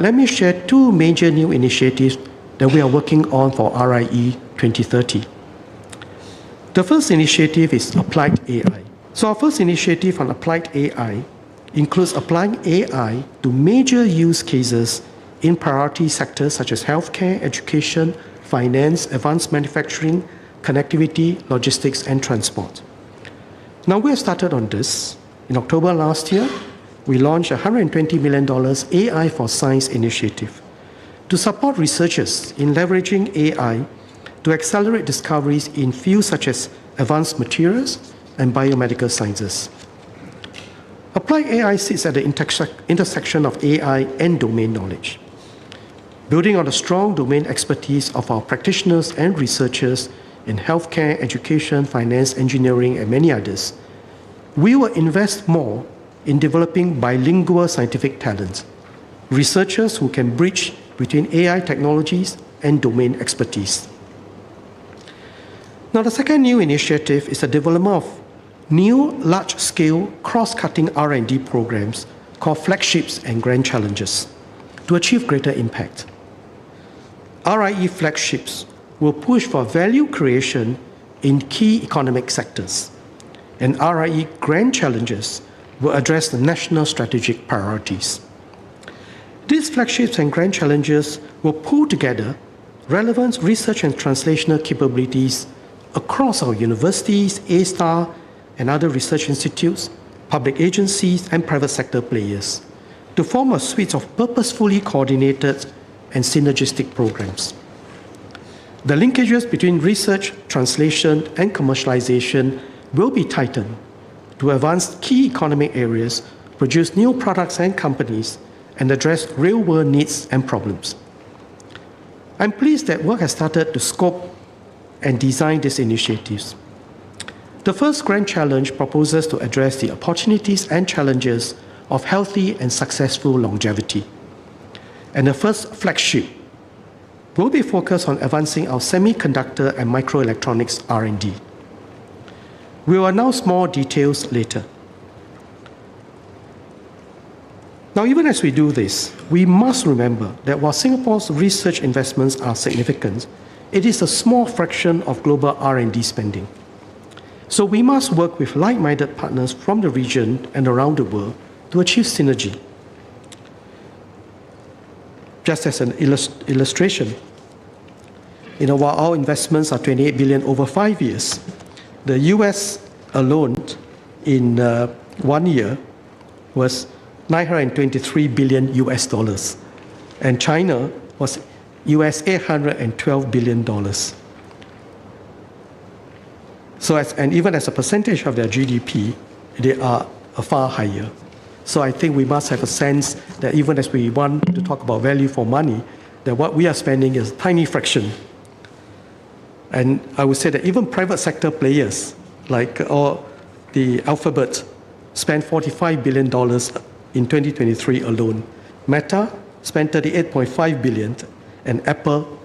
Let me share two major new initiatives that we are working on for RIE 2030. The first initiative is Applied AI. So our first initiative on Applied AI includes applying AI to major use cases in priority sectors such as healthcare, education, finance, advanced manufacturing, connectivity, logistics, and transport. Now we have started on this. In October last year, we launched a $120 million AI for Science initiative to support researchers in leveraging AI to accelerate discoveries in fields such as advanced materials and biomedical sciences. Applied AI sits at the intersection of AI and domain knowledge. Building on the strong domain expertise of our practitioners and researchers in healthcare, education, finance, engineering, and many others, we will invest more in developing bilingual scientific talent, researchers who can bridge between AI technologies and domain expertise. Now, the second new initiative is the development of new large-scale cross-cutting R&D programs called flagships and grand challenges to achieve greater impact. RIE flagships will push for value creation in key economic sectors, and RIE grand challenges will address the national strategic priorities. These flagships and grand challenges will pull together relevant research and translational capabilities across our universities, A-STAR, and other research institutes, public agencies, and private sector players to form a suite of purposefully coordinated and synergistic programs. The linkages between research, translation, and commercialization will be tightened to advance key economic areas, produce new products and companies, and address real-world needs and problems. I'm pleased that work has started to scope and design these initiatives. The first grand challenge proposes to address the opportunities and challenges of healthy and successful longevity. And the first flagship will be focused on advancing our semiconductor and microelectronics R&D. We will announce more details later. Now, even as we do this, we must remember that while Singapore's research investments are significant, it is a small fraction of global R&D spending. So we must work with like-minded partners from the region and around the world to achieve synergy. Just as an illustration, while our investments are $28 billion over 5 years, the US alone in 1 year was $923 billion US dollars, and China was US $812 billion. So and even as a percentage of their GDP, they are far higher. So I think we must have a sense that even as we want to talk about value for money, that what we are spending is a tiny fraction. And I would say that even private sector players, like the Alphabet, spent $45 billion in 2023 alone. Meta spent $38.5 billion, and Apple,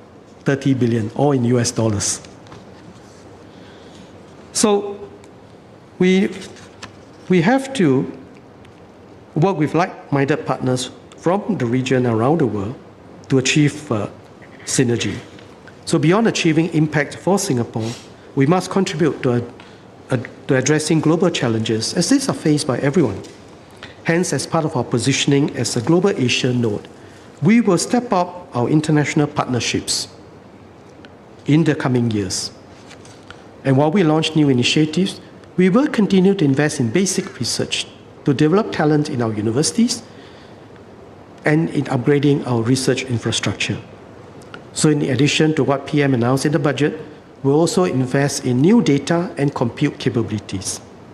$30 billion, all in US dollars. So we have to work with like-minded partners from the region around the world to achieve synergy. So beyond achieving impact for Singapore, we must contribute to addressing global challenges as these are faced by everyone. Hence, as part of our positioning as a global Asian node, we will step up our international partnerships in the coming years. And while we launch new initiatives, we will continue to invest in basic research to develop talent in our universities and in upgrading our research infrastructure. So in addition to what PM announced in the budget, we'll also invest in new data and compute capabilities.